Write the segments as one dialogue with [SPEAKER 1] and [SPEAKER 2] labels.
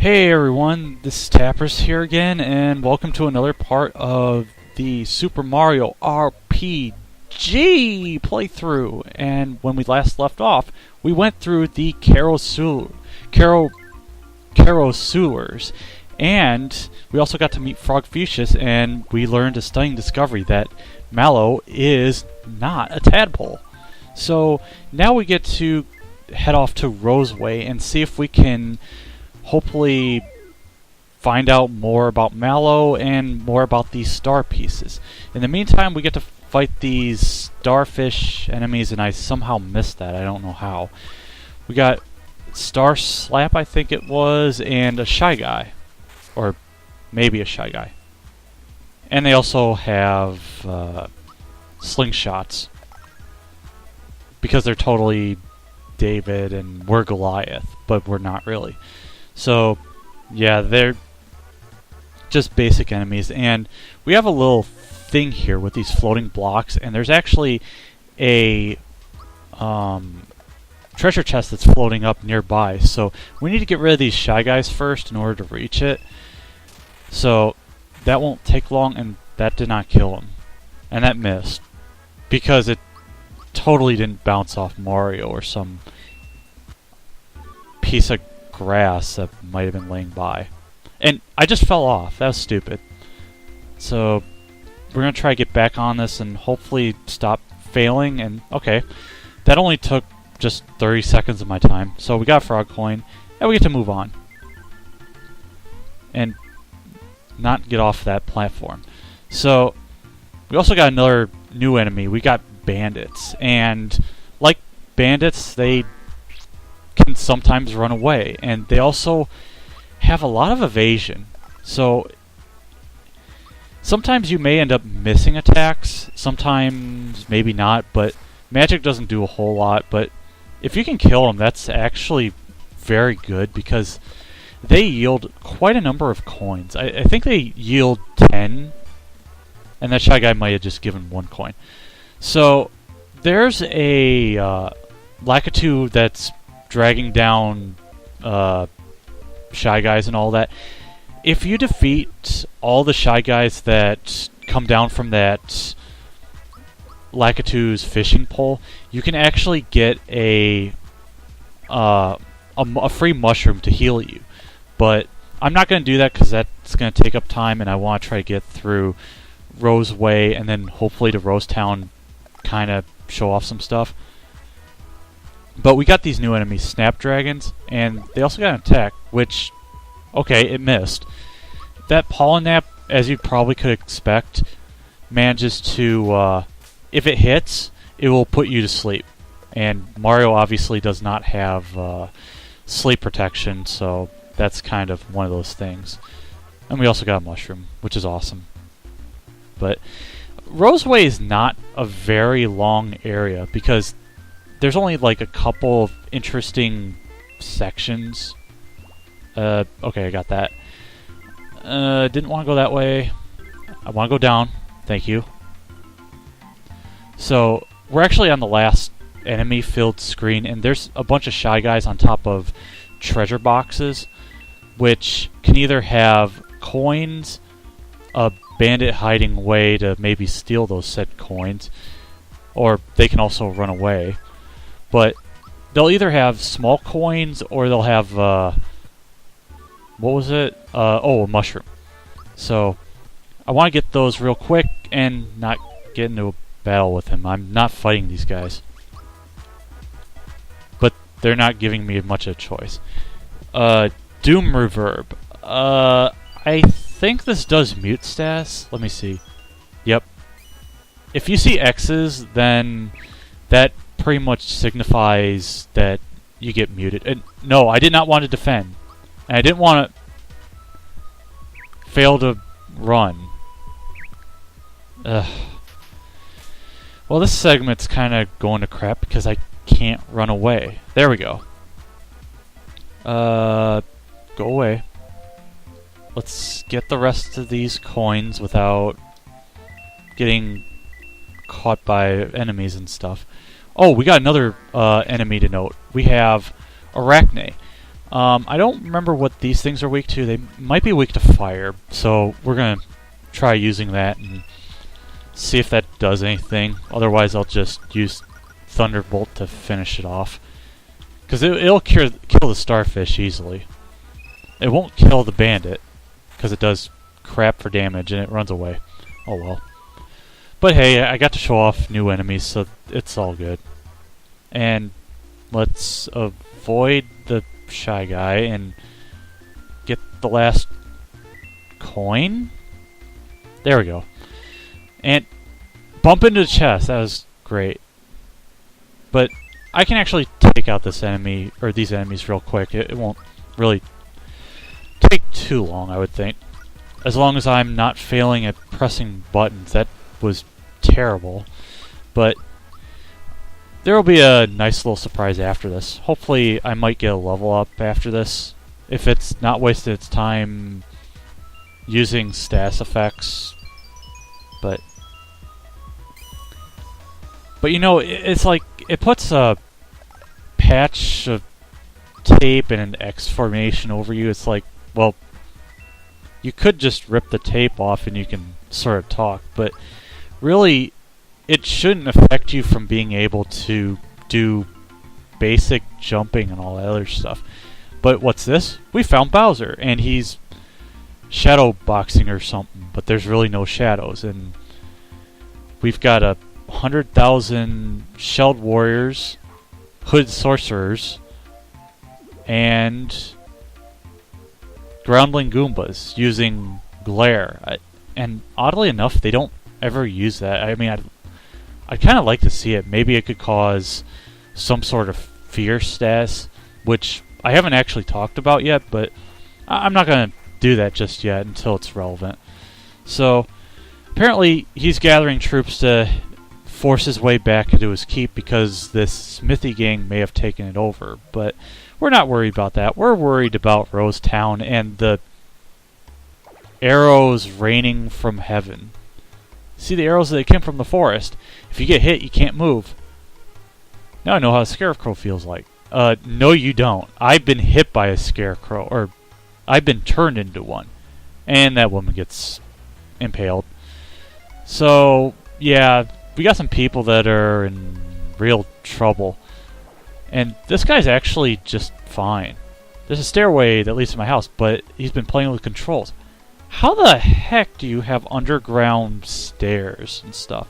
[SPEAKER 1] Hey everyone, this is Tappers here again, and welcome to another part of the Super Mario RPG playthrough. And when we last left off, we went through the Carosewers, and we also got to meet Frogfucius, and we learned a stunning discovery that Mallow is not a tadpole. So now we get to head off to Roseway and see if we can hopefully find out more about Mallow and more about these star pieces. In the meantime, we get to fight these starfish enemies, and I somehow missed that. I don't know how. We got Star Slap, I think it was, and a Shy Guy. Or maybe a Shy Guy. And they also have slingshots. Because they're totally David and we're Goliath, but we're not really. So, yeah, they're just basic enemies. And we have a little thing here with these floating blocks, and there's actually a treasure chest that's floating up nearby. So we need to get rid of these Shy Guys first in order to reach it. So that won't take long, and that did not kill him. And that missed. Because it totally didn't bounce off Mario or some piece of grass that might have been laying by. And I just fell off. That was stupid. So we're going to try to get back on this and hopefully stop failing. And okay, that only took just 30 seconds of my time. So we got a frog coin, and we get to move on. And not get off that platform. So we also got another new enemy. We got bandits. And like bandits, they can sometimes run away, and they also have a lot of evasion. So sometimes you may end up missing attacks, sometimes maybe not, but magic doesn't do a whole lot. But if you can kill them, that's actually very good because they yield quite a number of coins. I think they yield 10, and that Shy Guy might have just given 1 coin. So there's a Lakitu that's dragging down Shy Guys and all that. If you defeat all the Shy Guys that come down from that Lakitu's fishing pole, you can actually get a free mushroom to heal you. But I'm not going to do that because that's going to take up time, and I want to try to get through Roseway and then hopefully to Rosetown, kind of show off some stuff. But we got these new enemies, Snapdragons, and they also got an attack, which, okay, it missed. That Pollen Nap, as you probably could expect, manages to, if it hits, it will put you to sleep. And Mario obviously does not have sleep protection, so that's kind of one of those things. And we also got a mushroom, which is awesome. But Roseway is not a very long area because there's only like a couple of interesting sections. Okay, I got that. Didn't want to go that way. I want to go down. Thank you. So we're actually on the last enemy-filled screen, and there's a bunch of Shy Guys on top of treasure boxes, which can either have coins, a bandit hiding away to maybe steal those said coins, or they can also run away. But they'll either have small coins or they'll have, what was it? A mushroom. So I want to get those real quick and not get into a battle with him. I'm not fighting these guys. But they're not giving me much of a choice. Doom Reverb. I think this does mute status. Let me see. Yep. If you see X's, then that pretty much signifies that you get muted. And no, I did not want to defend. And I didn't want to fail to run. Ugh. Well, this segment's kind of going to crap because I can't run away. There we go. Go away. Let's get the rest of these coins without getting caught by enemies and stuff. Oh, we got another enemy to note. We have Arachne. I don't remember what these things are weak to. They might be weak to fire, so we're going to try using that and see if that does anything. Otherwise, I'll just use Thunderbolt to finish it off. Because it'll kill the starfish easily. It won't kill the bandit, because it does crap for damage and it runs away. Oh well. But hey, I got to show off new enemies, so it's all good. And let's avoid the shy guy and get the last coin. There we go. And bump into the chest. That was great. But I can actually take out this enemy, or these enemies, real quick. It won't really take too long, I would think. As long as I'm not failing at pressing buttons. That was terrible. But there will be a nice little surprise after this. Hopefully I might get a level up after this. If it's not wasting its time using status effects. But you know, it's like, it puts a patch of tape and an X formation over you. It's like, well, you could just rip the tape off and you can sort of talk, but really, it shouldn't affect you from being able to do basic jumping and all that other stuff. But what's this? We found Bowser, and he's shadow boxing or something, but there's really no shadows, and we've got 100,000 shelled warriors, hood sorcerers, and groundling Goombas using glare. And oddly enough, they don't ever use that. I mean, I'd kind of like to see it. Maybe it could cause some sort of fear status, which I haven't actually talked about yet, but I'm not going to do that just yet until it's relevant. So, apparently, he's gathering troops to force his way back into his keep because this Smithy gang may have taken it over, but we're not worried about that. We're worried about Rose Town and the arrows raining from heaven. See the arrows that came from the forest? If you get hit, you can't move. Now I know how a scarecrow feels like. No you don't. I've been hit by a scarecrow, or I've been turned into one. And that woman gets impaled. So, yeah, we got some people that are in real trouble. And this guy's actually just fine. There's a stairway that leads to my house, but he's been playing with controls. How the heck do you have underground stairs and stuff?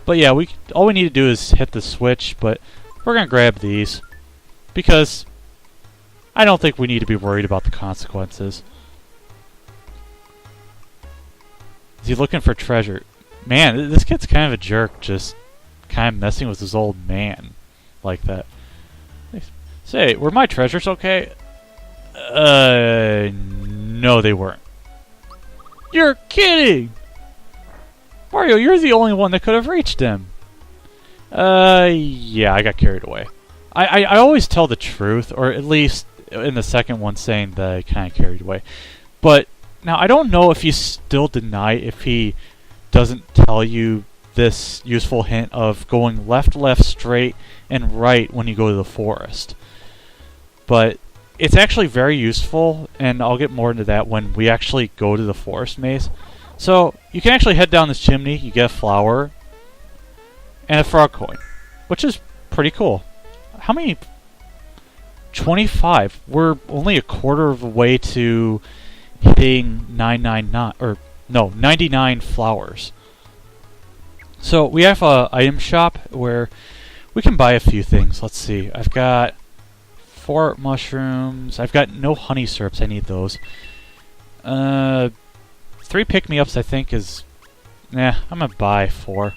[SPEAKER 1] But yeah, all we need to do is hit the switch, but we're going to grab these because I don't think we need to be worried about the consequences. Is he looking for treasure? Man, this kid's kind of a jerk, just kind of messing with his old man like that. Say, were my treasures okay? No, they weren't. You're kidding! Mario, you're the only one that could have reached him. Yeah, I got carried away. I always tell the truth, or at least in the second one saying that I kind of carried away. But now, I don't know if you still deny if he doesn't tell you this useful hint of going left, straight, and right when you go to the forest. But it's actually very useful, and I'll get more into that when we actually go to the forest maze. So, you can actually head down this chimney, you get a flower, and a frog coin, which is pretty cool. How many? 25. We're only a quarter of the way to hitting 99 flowers. So, we have a item shop where we can buy a few things. Let's see, I've got 4 mushrooms. I've got no honey syrups. I need those. 3 pick-me-ups, I think, is... Nah, I'm gonna buy 4.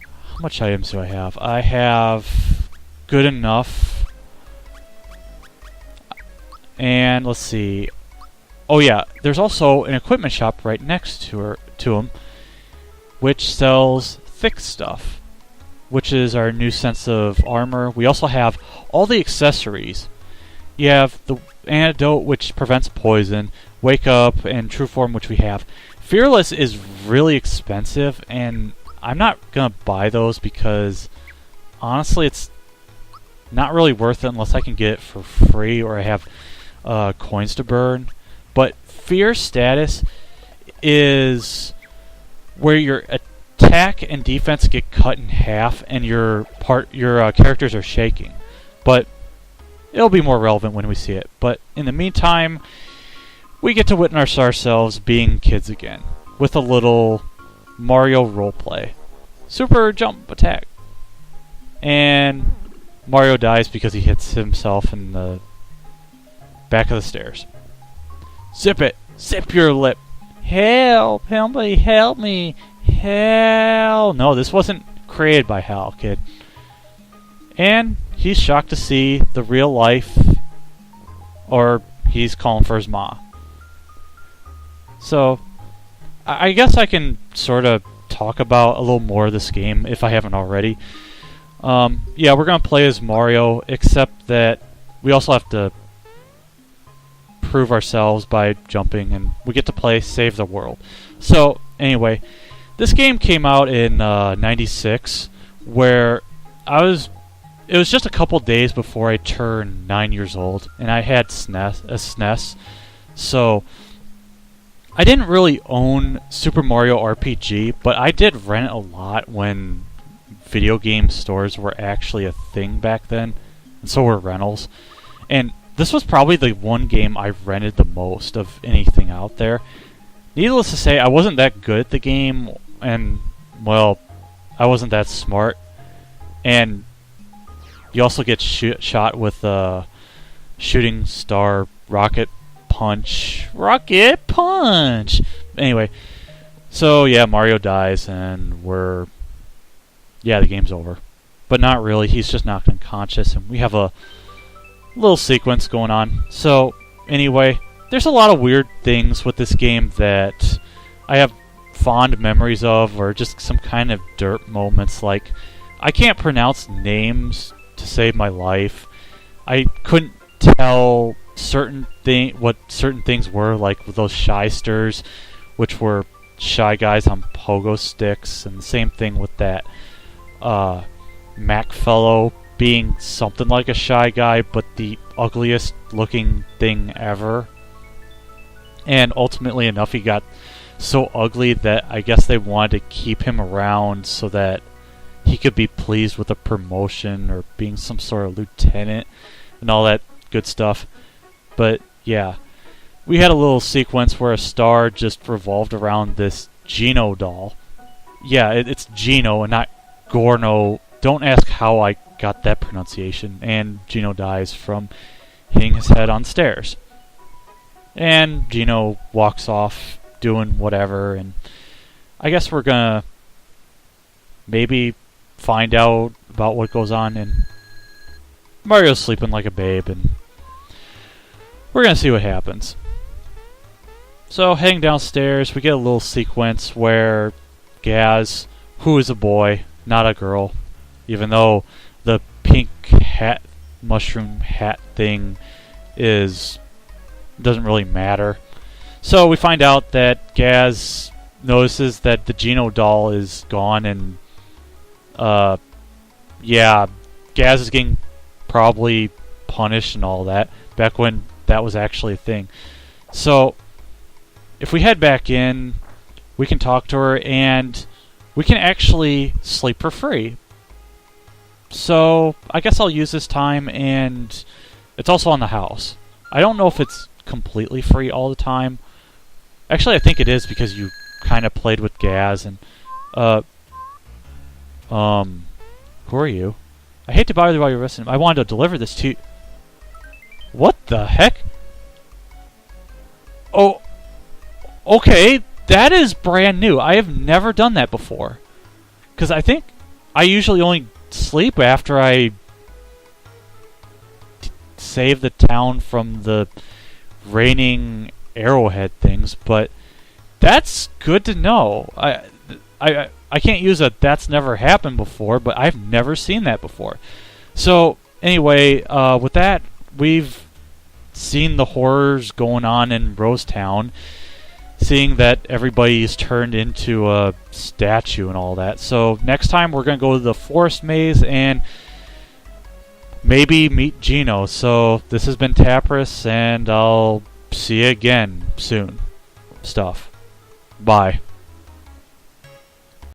[SPEAKER 1] How much items do I have? I have good enough. And let's see. Oh yeah, there's also an equipment shop right next to him, which sells thick stuff, which is our new sense of armor. We also have all the accessories. You have the antidote, which prevents poison, wake up, and true form, which we have. Fearless is really expensive, and I'm not gonna buy those because honestly, not really worth it unless I can get it for free or I have coins to burn. But fear status is where your attack and defense get cut in half and your characters are shaking. But it'll be more relevant when we see it. But in the meantime, we get to witness ourselves being kids again with a little Mario roleplay. Super jump attack. And Mario dies because he hits himself in the back of the stairs. Zip it! Zip your lip! Help! Somebody help me! Hell! No, this wasn't created by Hal, kid. And he's shocked to see the real life, or he's calling for his ma. So, I guess I can sort of talk about a little more of this game if I haven't already. Yeah, we're going to play as Mario, except that we also have to prove ourselves by jumping, and we get to play Save the World. So, anyway, this game came out in 96, where it was just a couple days before I turned 9 years old, and I had a SNES, so I didn't really own Super Mario RPG, but I did rent it a lot when video game stores were actually a thing back then, and so were rentals. And this was probably the one game I rented the most of anything out there. Needless to say, I wasn't that good at the game, and, well, I wasn't that smart. And you also get shot with a shooting star rocket punch. Rocket punch! Anyway, so yeah, Mario dies, and the game's over. But not really, he's just knocked unconscious, and we have a little sequence going on. So, anyway, there's a lot of weird things with this game that I have fond memories of, or just some kind of derp moments, like I can't pronounce names to save my life. I couldn't tell what certain things were, like with those shysters, which were shy guys on pogo sticks, and the same thing with that Mac fellow being something like a shy guy, but the ugliest looking thing ever. And ultimately enough, he got so ugly that I guess they wanted to keep him around so that he could be pleased with a promotion or being some sort of lieutenant and all that good stuff. But yeah, we had a little sequence where a star just revolved around this Geno doll. Yeah, it's Geno and not Gorno. Don't ask how I got that pronunciation. And Geno dies from hitting his head on stairs. And Geno walks off doing whatever, and I guess we're gonna maybe find out about what goes on, and Mario's sleeping like a babe, and we're gonna see what happens. So, heading downstairs, we get a little sequence where Gaz, who is a boy, not a girl, even though the pink hat, mushroom hat thing doesn't really matter. So we find out that Gaz notices that the Geno doll is gone, and yeah, Gaz is getting probably punished and all that, back when that was actually a thing. So if we head back in, we can talk to her, and we can actually sleep for free. So I guess I'll use this time, and it's also on the house. I don't know if it's completely free all the time. Actually, I think it is, because you kind of played with Gaz, and who are you? I hate to bother you while you're listening. I wanted to deliver this to you. What the heck? Oh, okay, that is brand new. I have never done that before. Because I think I usually only sleep after I save the town from the raining arrowhead things, but that's good to know. I can't use a that's never happened before, but I've never seen that before. So anyway, with that, we've seen the horrors going on in Rosetown, seeing that everybody's turned into a statue and all that. So next time we're going to go to the forest maze, and maybe meet Geno. So this has been Tapris, and I'll see you again soon. Stuff. Bye.